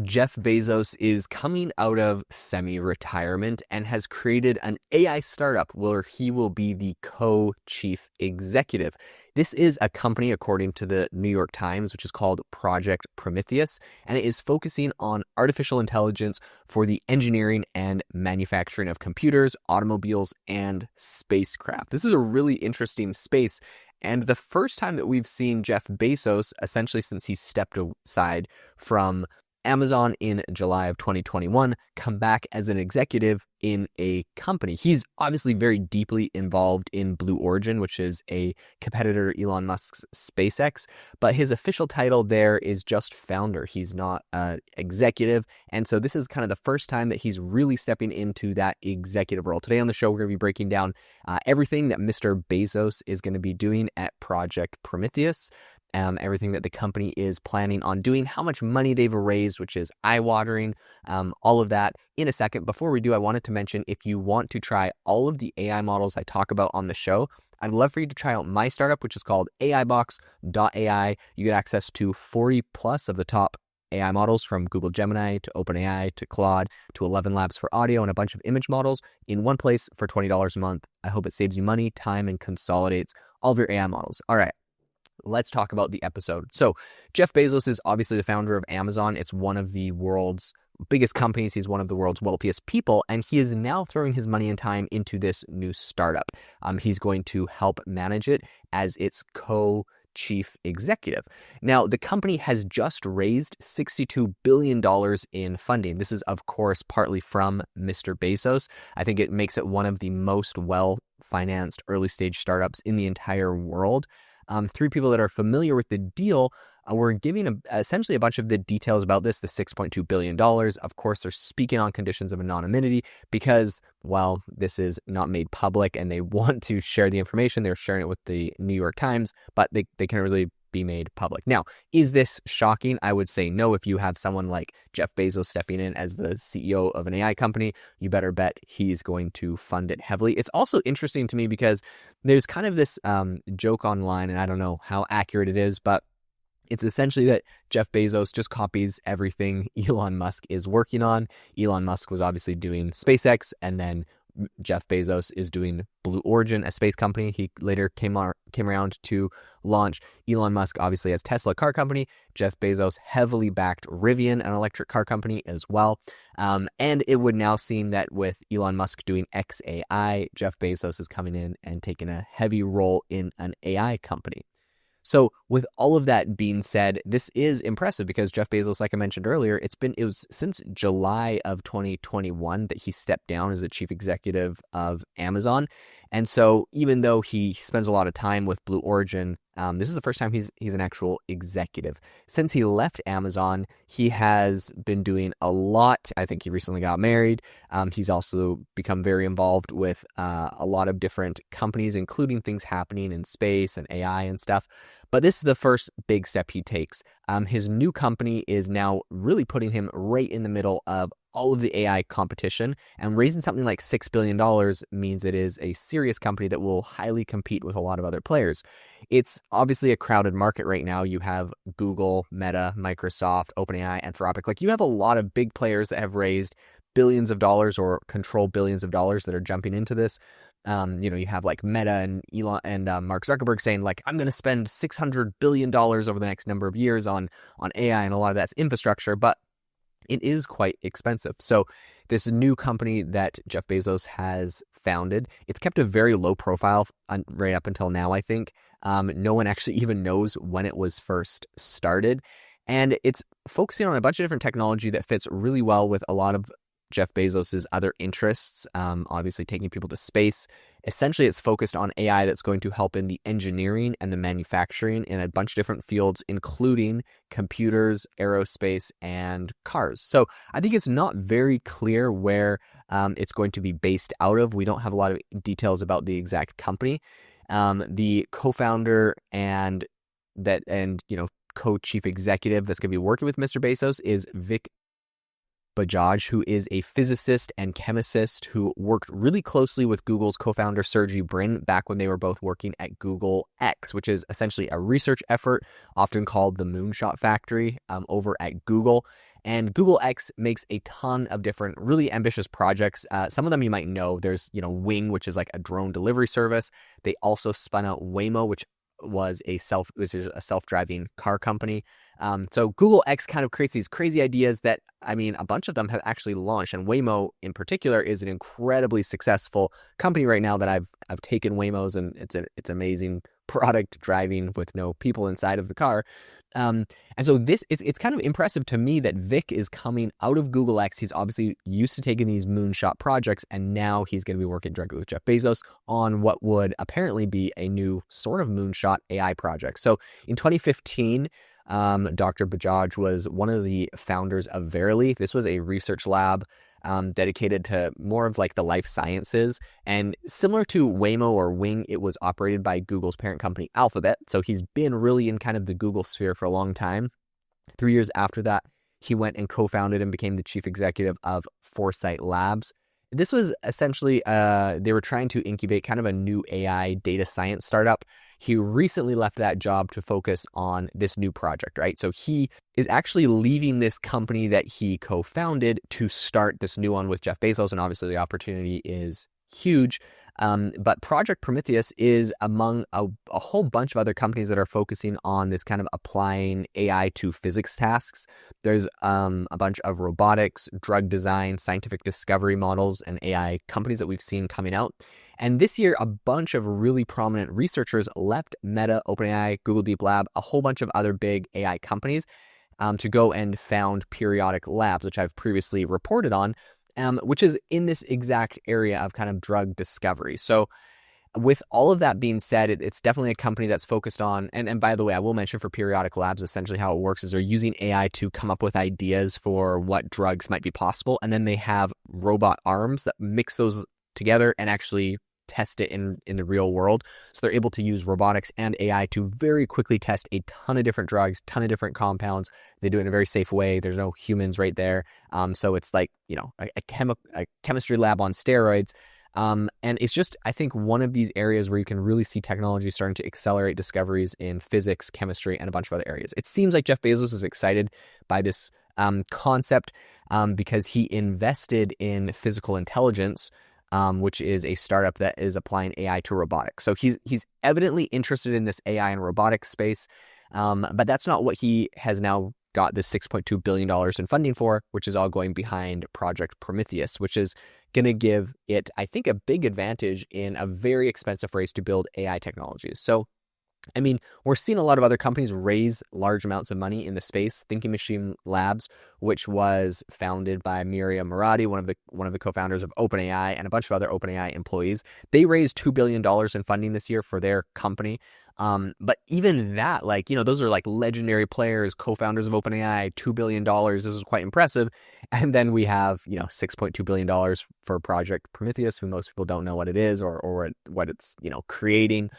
Jeff Bezos is coming out of semi-retirement and has created an AI startup where he will be the co-chief executive. This is a company, according to the New York Times, which is called Project Prometheus, and it is focusing on artificial intelligence for the engineering and manufacturing of computers, automobiles, and spacecraft. This is a really interesting space, and the first time that we've seen Jeff Bezos, essentially since he stepped aside from Amazon in July of 2021, come back as an executive in a company. He's obviously very deeply involved in Blue Origin, which is a competitor to Elon Musk's SpaceX, but his official title there is just founder. He's not an executive, and so this is kind of the first time that he's really stepping into that executive role. Today on the show, we're going to be breaking down everything that Mr. Bezos is going to be doing at Project Prometheus. Everything that the company is planning on doing, how much money they've raised, which is eye-watering, all of that in a second. Before we do, I wanted to mention, if you want to try all of the AI models I talk about on the show, I'd love for you to try out my startup, which is called AIbox.ai. You get access to 40 plus of the top AI models, from Google Gemini to OpenAI to Claude to 11 Labs for audio, and a bunch of image models in one place for $20 a month. I hope it saves you money, time, and consolidates all of your AI models. All right. Let's talk about the episode. So Jeff Bezos is obviously the founder of Amazon. It's one of the world's biggest companies. He's one of the world's wealthiest people, and he is now throwing his money and time into this new startup. He's going to help manage it as its co-chief executive. Now, the company has just raised $62 billion in funding. This is, of course, partly from Mr. Bezos. I think it makes it one of the most well-financed early-stage startups in the entire world. Three people that are familiar with the deal were giving essentially a bunch of the details about this, the $6.2 billion. Of course, they're speaking on conditions of anonymity because, well, this is not made public and they want to share the information. They're sharing it with the New York Times, but they can't really be made public. Now, is this shocking? I would say no. If you have someone like Jeff Bezos stepping in as the CEO of an AI company, you better bet he's going to fund it heavily. It's also interesting to me because there's kind of this joke online, and I don't know how accurate it is, but it's essentially that Jeff Bezos just copies everything Elon Musk is working on. Elon Musk was obviously doing SpaceX, and then Jeff Bezos is doing Blue Origin, a space company. He later came around to launch. Elon Musk obviously has Tesla car company. Jeff Bezos heavily backed Rivian, an electric car company as well. And it would now seem that with Elon Musk doing XAI, Jeff Bezos is coming in and taking a heavy role in an AI company. So with all of that being said, this is impressive because Jeff Bezos, like I mentioned earlier, it was since July of 2021 that he stepped down as the chief executive of Amazon. And so even though he spends a lot of time with Blue Origin, this is the first time he's an actual executive. Since he left Amazon, he has been doing a lot. I think he recently got married. He's also become very involved with a lot of different companies, including things happening in space and AI and stuff. But this is the first big step he takes. His new company is now really putting him right in the middle of all of the AI competition, and raising something like $6 billion means it is a serious company that will highly compete with a lot of other players. It's obviously a crowded market right now. You have Google, Meta, Microsoft, OpenAI, Anthropic. Like, you have a lot of big players that have raised billions of dollars or control billions of dollars that are jumping into this. You have like Meta and Elon and Mark Zuckerberg saying, like, I'm going to spend $600 billion over the next number of years on AI, and a lot of that's infrastructure, but it is quite expensive. So this new company that Jeff Bezos has founded, it's kept a very low profile right up until now, I think. No one actually even knows when it was first started. And it's focusing on a bunch of different technology that fits really well with a lot of Jeff Bezos's other interests, obviously taking people to space. Essentially, it's focused on AI that's going to help in the engineering and the manufacturing in a bunch of different fields, including computers, aerospace, and cars. So I think it's not very clear where it's going to be based out of. We don't have a lot of details about the exact company. The co-founder and co-chief executive that's going to be working with Mr. Bezos is Vic Bajaj, who is a physicist and chemist who worked really closely with Google's co-founder Sergey Brin back when they were both working at Google X, which is essentially a research effort often called the Moonshot Factory over at Google. And Google X makes a ton of different really ambitious projects. Some of them you might know. There's, Wing, which is like a drone delivery service. They also spun out Waymo, which is a self-driving car company. So Google X kind of creates these crazy ideas that, a bunch of them have actually launched, and Waymo in particular is an incredibly successful company right now that I've taken Waymos, and it's amazing product driving with no people inside of the car. And so it's kind of impressive to me that Vic is coming out of Google X. He's obviously used to taking these moonshot projects, and now he's going to be working directly with Jeff Bezos on what would apparently be a new sort of moonshot AI project. So in 2015, Dr. Bajaj was one of the founders of Verily. This was a research lab dedicated to more of like the life sciences. And similar to Waymo or Wing, it was operated by Google's parent company, Alphabet. So he's been really in kind of the Google sphere for a long time. 3 years after that, he went and co-founded and became the chief executive of Foresight Labs. This was essentially, they were trying to incubate kind of a new AI data science startup. He recently left that job to focus on this new project, right? So he is actually leaving this company that he co-founded to start this new one with Jeff Bezos. And obviously the opportunity is huge. But Project Prometheus is among a whole bunch of other companies that are focusing on this kind of applying AI to physics tasks. There's a bunch of robotics, drug design, scientific discovery models, and AI companies that we've seen coming out. And this year, a bunch of really prominent researchers left Meta, OpenAI, Google Deep Lab, a whole bunch of other big AI companies to go and found Periodic Labs, which I've previously reported on, which is in this exact area of kind of drug discovery. So with all of that being said, it's definitely a company that's focused on, and by the way, I will mention for Periodic Labs, essentially how it works is they're using AI to come up with ideas for what drugs might be possible, and then they have robot arms that mix those together and actually test it in the real world. So they're able to use robotics and AI to very quickly test a ton of different drugs, ton of different compounds. They do it in a very safe way. There's no humans right there. So it's like, a chemistry lab on steroids. And it's just, I think, one of these areas where you can really see technology starting to accelerate discoveries in physics, chemistry, and a bunch of other areas. It seems like Jeff Bezos is excited by this concept because he invested in Physical Intelligence, which is a startup that is applying AI to robotics. So he's evidently interested in this AI and robotics space, but that's not what he has now got this $6.2 billion in funding for, which is all going behind Project Prometheus, which is going to give it, I think, a big advantage in a very expensive race to build AI technologies. So we're seeing a lot of other companies raise large amounts of money in the space. Thinking Machine Labs, which was founded by Miriam Murati, one of the co-founders of OpenAI, and a bunch of other OpenAI employees, they raised $2 billion in funding this year for their company. But even that, those are like legendary players, co-founders of OpenAI, $2 billion. This is quite impressive. And then we have, $6.2 billion for Project Prometheus, who most people don't know what it is or what it's, creating.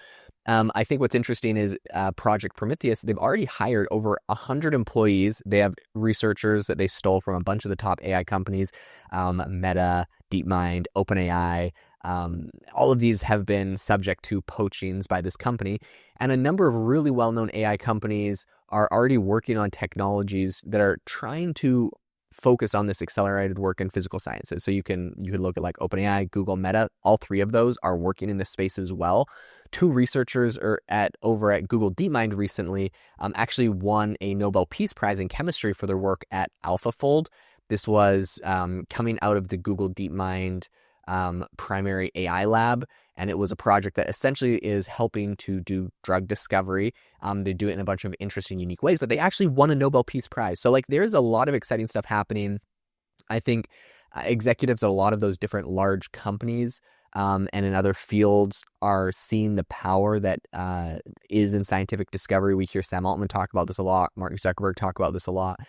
I think what's interesting is Project Prometheus, they've already hired over 100 employees. They have researchers that they stole from a bunch of the top AI companies, Meta, DeepMind, OpenAI. All of these have been subject to poachings by this company. And a number of really well-known AI companies are already working on technologies that are trying to focus on this accelerated work in physical sciences. So you could look at like OpenAI, Google, Meta. All three of those are working in this space as well. Two researchers over at Google DeepMind recently actually won a Nobel Peace Prize in chemistry for their work at AlphaFold. This was coming out of the Google DeepMind primary AI lab, and it was a project that essentially is helping to do drug discovery. They do it in a bunch of interesting, unique ways, but they actually won a Nobel Peace Prize. So there's a lot of exciting stuff happening. I think executives at a lot of those different large companies and in other fields are seeing the power that is in scientific discovery. We hear Sam Altman talk about this a lot. Mark Zuckerberg talk about this a lot.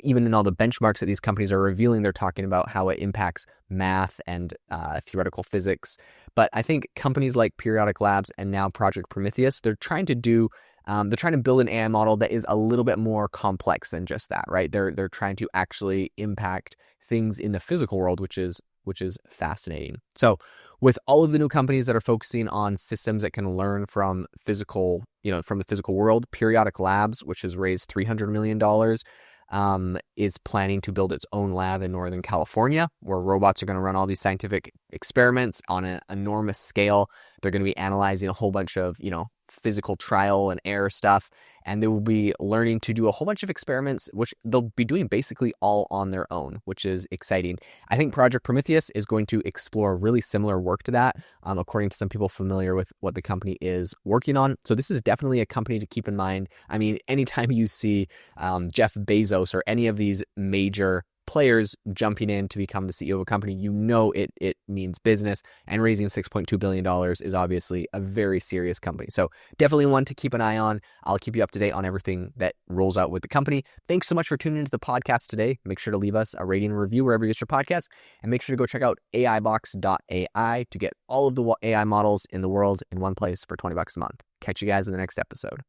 Even in all the benchmarks that these companies are revealing, they're talking about how it impacts math and theoretical physics. But I think companies like Periodic Labs and now Project Prometheus, they're trying to build an AI model that is a little bit more complex than just that, right? They're trying to actually impact things in the physical world, which is fascinating. So with all of the new companies that are focusing on systems that can learn from the physical world, Periodic Labs, which has raised $300 million, is planning to build its own lab in Northern California, where robots are going to run all these scientific experiments on an enormous scale. They're going to be analyzing a whole bunch of, physical trial and error stuff, and they will be learning to do a whole bunch of experiments, which they'll be doing basically all on their own, which is exciting. I think Project Prometheus is going to explore really similar work to that, according to some people familiar with what the company is working on. So this is definitely a company to keep in mind. I mean, anytime you see Jeff Bezos or any of these major players jumping in to become the CEO of a company, it means business, and raising $6.2 billion is obviously a very serious company. So definitely one to keep an eye on. I'll keep you up to date on everything that rolls out with the company. Thanks so much for tuning into the podcast today. Make sure to leave us a rating and review wherever you get your podcast, and make sure to go check out AIbox.ai to get all of the AI models in the world in one place for $20 a month. Catch you guys in the next episode.